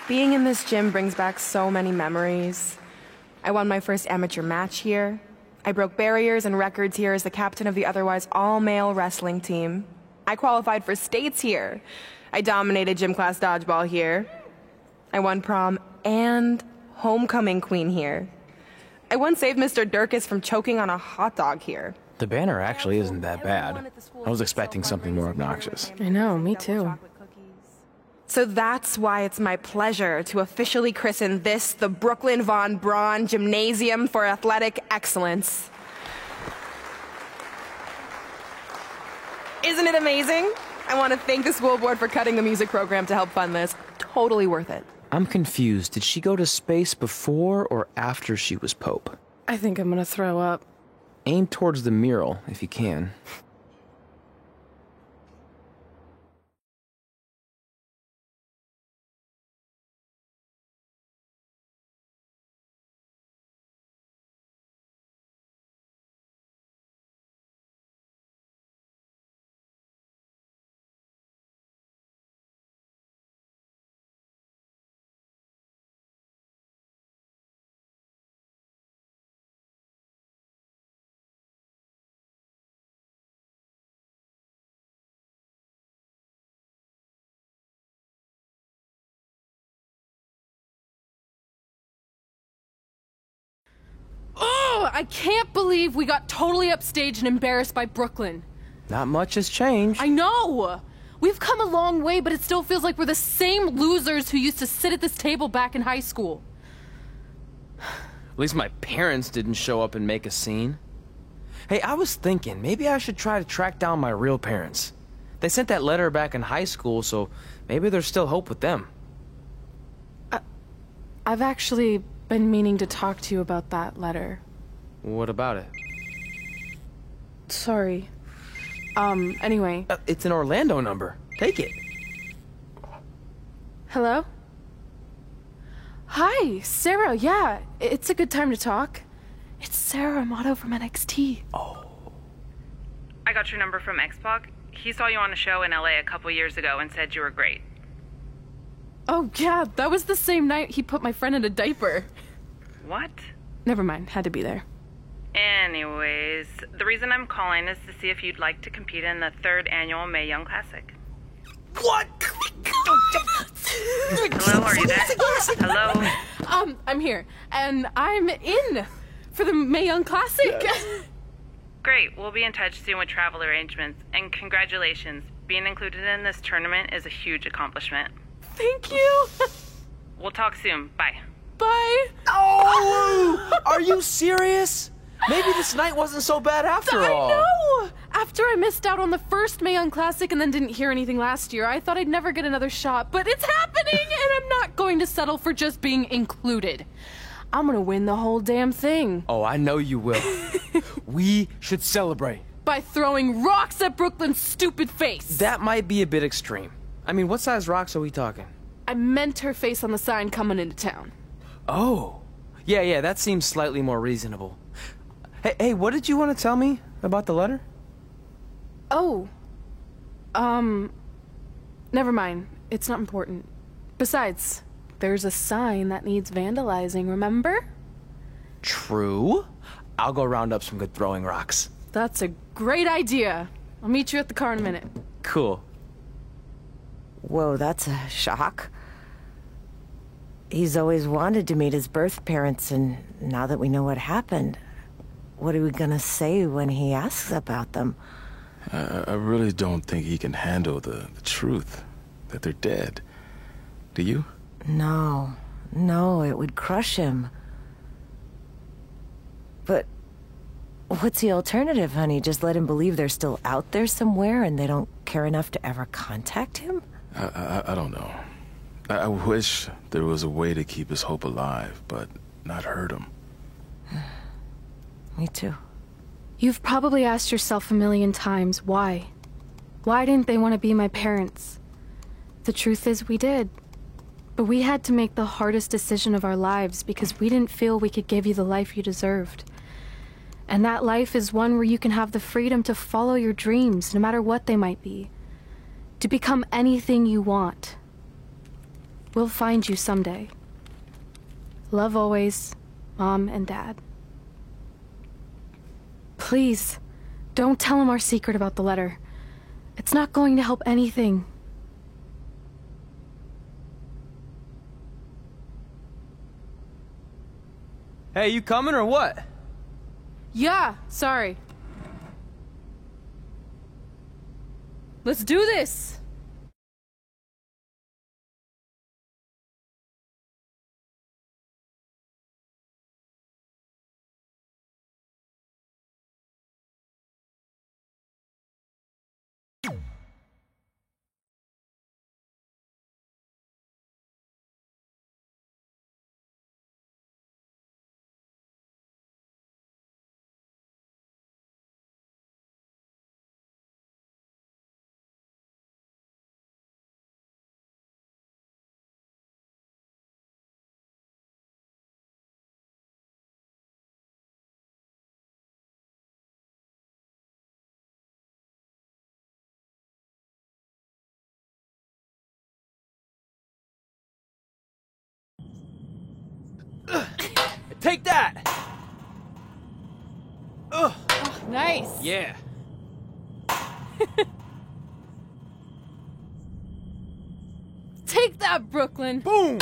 Being in this gym brings back so many memories. I won my first amateur match here. I broke barriers and records here as the captain of the otherwise all-male wrestling team. I qualified for states here. I dominated gym class dodgeball here. I won prom and homecoming queen here. I once saved Mr. Durkis from choking on a hot dog here. The banner actually isn't that bad. I was expecting something more obnoxious. I know, me too. So that's why it's my pleasure to officially christen this the Brooklyn Von Braun Gymnasium for Athletic Excellence. Isn't it amazing? I want to thank the school board for cutting the music program to help fund this. Totally worth it. I'm confused. Did she go to space before or after she was Pope? I think I'm gonna throw up. Aim towards the mural, if you can. I can't believe we got totally upstaged and embarrassed by Brooklyn. Not much has changed. I know! We've come a long way, but it still feels like we're the same losers who used to sit at this table back in high school. At least my parents didn't show up and make a scene. Hey, I was thinking, maybe I should try to track down my real parents. They sent that letter back in high school, so maybe there's still hope with them. I've actually been meaning to talk to you about that letter. What about it? Sorry. Anyway. It's an Orlando number. Take it. Hello? Hi, Sarah, yeah. It's a good time to talk. It's Sarah Amato from NXT. Oh. I got your number from X-Pac. He saw you on a show in LA a couple years ago and said you were great. Oh, yeah, that was the same night he put my friend in a diaper. What? Never mind, had to be there. Anyways, the reason I'm calling is to see if you'd like to compete in the 3rd annual Mae Young Classic. What? Hello, are you there? Hello? I'm here, and I'm in for the Mae Young Classic. Great, we'll be in touch soon with travel arrangements, and congratulations. Being included in this tournament is a huge accomplishment. Thank you. We'll talk soon. Bye. Bye. Oh! Are you serious? Maybe this night wasn't so bad after all. I know! After I missed out on the first Mae Young Classic and then didn't hear anything last year, I thought I'd never get another shot, but it's happening, and I'm not going to settle for just being included. I'm gonna win the whole damn thing. Oh, I know you will. We should celebrate. By throwing rocks at Brooklyn's stupid face. That might be a bit extreme. I mean, what size rocks are we talking? I meant her face on the sign coming into town. Oh. Yeah, that seems slightly more reasonable. Hey, what did you want to tell me about the letter? Oh. Never mind. It's not important. Besides, there's a sign that needs vandalizing, remember? True. I'll go round up some good throwing rocks. That's a great idea. I'll meet you at the car in a minute. Cool. Whoa, that's a shock. He's always wanted to meet his birth parents, and now that we know what happened, what are we gonna say when he asks about them? I really don't think he can handle the truth, that they're dead. Do you? No, it would crush him. But what's the alternative, honey? Just let him believe they're still out there somewhere and they don't care enough to ever contact him? I don't know. I wish there was a way to keep his hope alive, but not hurt him. Me too. You've probably asked yourself a million times, why? Why didn't they want to be my parents? The truth is, we did. But we had to make the hardest decision of our lives because we didn't feel we could give you the life you deserved. And that life is one where you can have the freedom to follow your dreams, no matter what they might be. To become anything you want. We'll find you someday. Love always, Mom and Dad. Please, don't tell him our secret about the letter. It's not going to help anything. Hey, you coming or what? Yeah, sorry. Let's do this! Take that! Ugh. Oh, nice! Yeah. Take that, Brooklyn! Boom!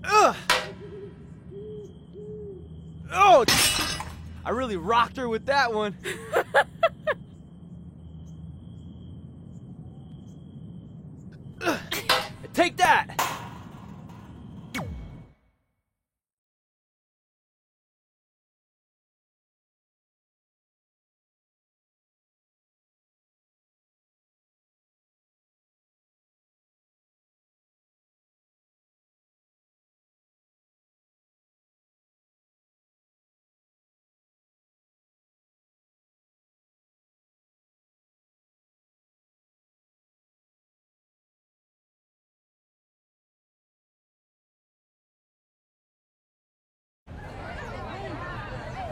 Ugh! Oh! I really rocked her with that one. Take that!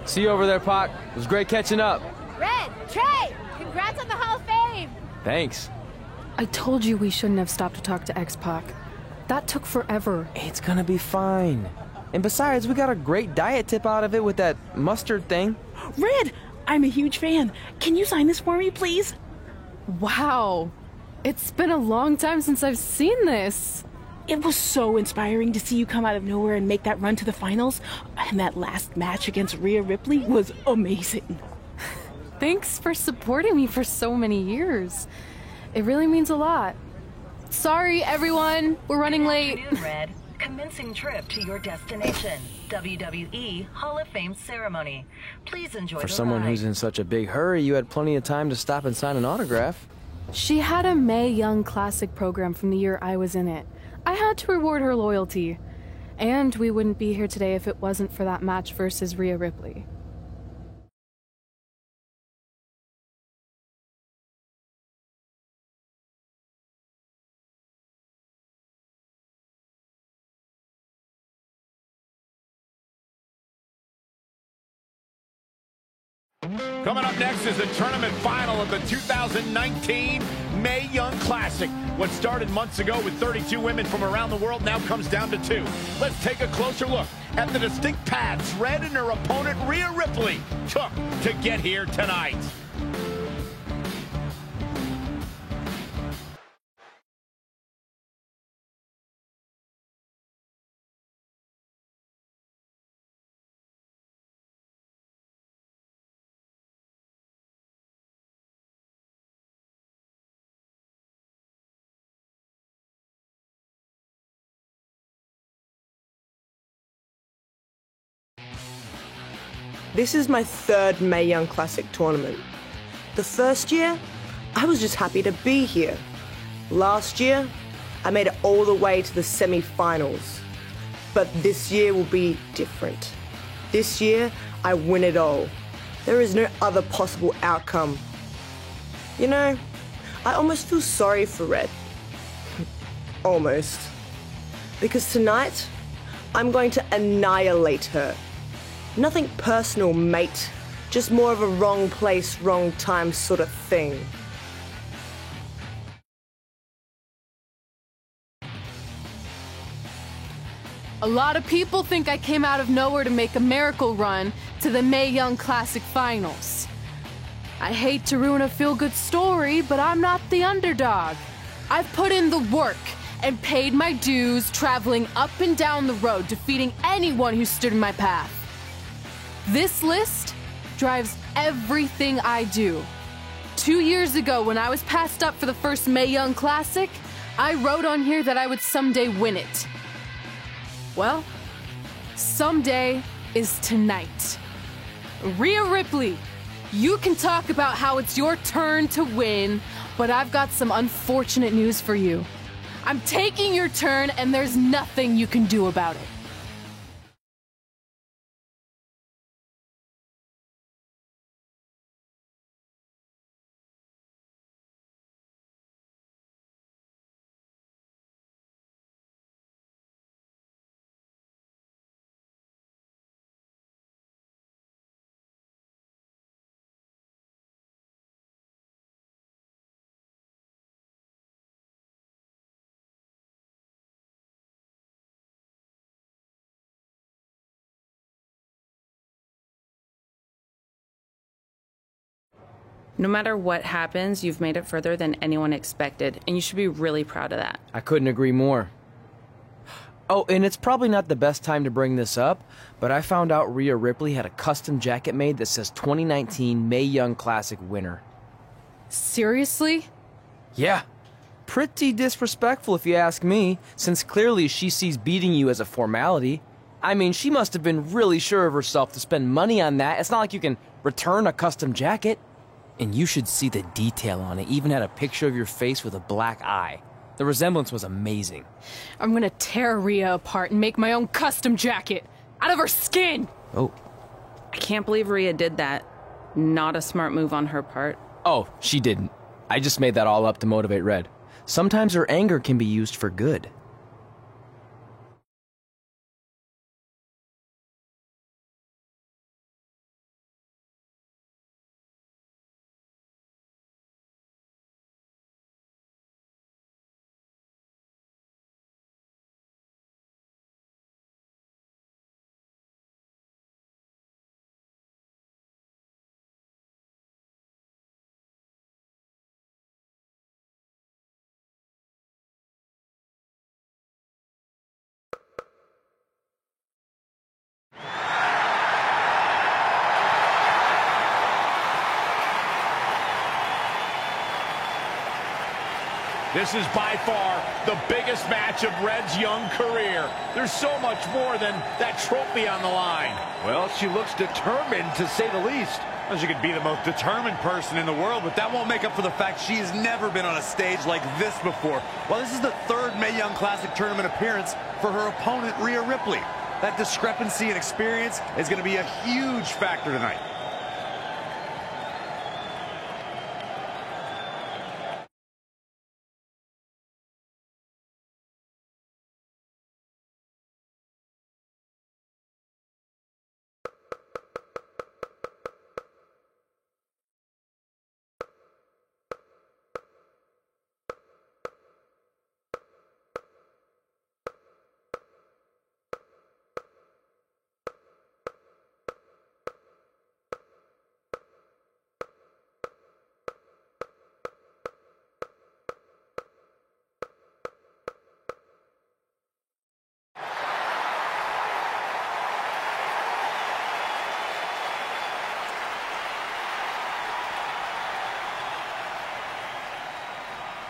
See you over there, Pac. It was great catching up. Red, Trey, congrats on the Hall of Fame. Thanks. I told you we shouldn't have stopped to talk to X-Pac. That took forever. It's gonna be fine. And besides, we got a great diet tip out of it with that mustard thing. Red, I'm a huge fan. Can you sign this for me, please? Wow. It's been a long time since I've seen this. It was so inspiring to see you come out of nowhere and make that run to the finals. And that last match against Rhea Ripley was amazing. Thanks for supporting me for so many years. It really means a lot. Sorry, everyone. We're running late. Good afternoon, Red. Commencing trip to your destination. WWE Hall of Fame ceremony. Please enjoy For the someone ride. who's in such a big hurry, you had plenty of time to stop and sign an autograph. She had a Mae Young Classic program from the year I was in it. I had to reward her loyalty. And we wouldn't be here today if it wasn't for that match versus Rhea Ripley. Coming up next is the tournament final of the 2019 Mae Young Classic. What started months ago with 32 women from around the world now comes down to 2. Let's take a closer look at the distinct paths Red and her opponent Rhea Ripley took to get here tonight. This is my third Mae Young Classic tournament. The first year, I was just happy to be here. Last year, I made it all the way to the semi-finals. But this year will be different. This year, I win it all. There is no other possible outcome. You know, I almost feel sorry for Red. Almost. Because tonight, I'm going to annihilate her. Nothing personal, mate. Just more of a wrong place, wrong time sort of thing. A lot of people think I came out of nowhere to make a miracle run to the Mae Young Classic Finals. I hate to ruin a feel-good story, but I'm not the underdog. I've put in the work and paid my dues traveling up and down the road, defeating anyone who stood in my path. This list drives everything I do. 2 years ago, when I was passed up for the first Mae Young Classic, I wrote on here that I would someday win it. Well, someday is tonight. Rhea Ripley, you can talk about how it's your turn to win, but I've got some unfortunate news for you. I'm taking your turn, and there's nothing you can do about it. No matter what happens, you've made it further than anyone expected, and you should be really proud of that. I couldn't agree more. Oh, and it's probably not the best time to bring this up, but I found out Rhea Ripley had a custom jacket made that says 2019 Mae Young Classic winner. Seriously? Yeah. Pretty disrespectful if you ask me, since clearly she sees beating you as a formality. I mean, she must have been really sure of herself to spend money on that. It's not like you can return a custom jacket. And you should see the detail on it. Even had a picture of your face with a black eye. The resemblance was amazing. I'm gonna tear Rhea apart and make my own custom jacket out of her skin. Oh. I can't believe Rhea did that. Not a smart move on her part. Oh, she didn't. I just made that all up to motivate Red. Sometimes her anger can be used for good. This is by far the biggest match of Red's young career. There's so much more than that trophy on the line. Well, she looks determined, to say the least. Well, she could be the most determined person in the world, but that won't make up for the fact she has never been on a stage like this before. Well, this is the third Mae Young Classic tournament appearance for her opponent, Rhea Ripley. That discrepancy in experience is going to be a huge factor tonight.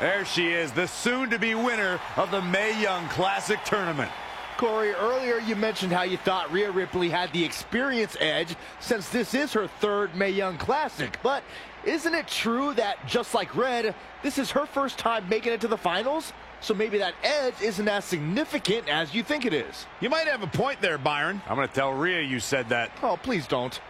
There she is, the soon-to-be winner of the Mae Young Classic tournament. Corey, earlier you mentioned how you thought Rhea Ripley had the experience edge since this is her third Mae Young Classic. But isn't it true that, just like Red, this is her first time making it to the finals? So maybe that edge isn't as significant as you think it is. You might have a point there, Byron. I'm going to tell Rhea you said that. Oh, please don't.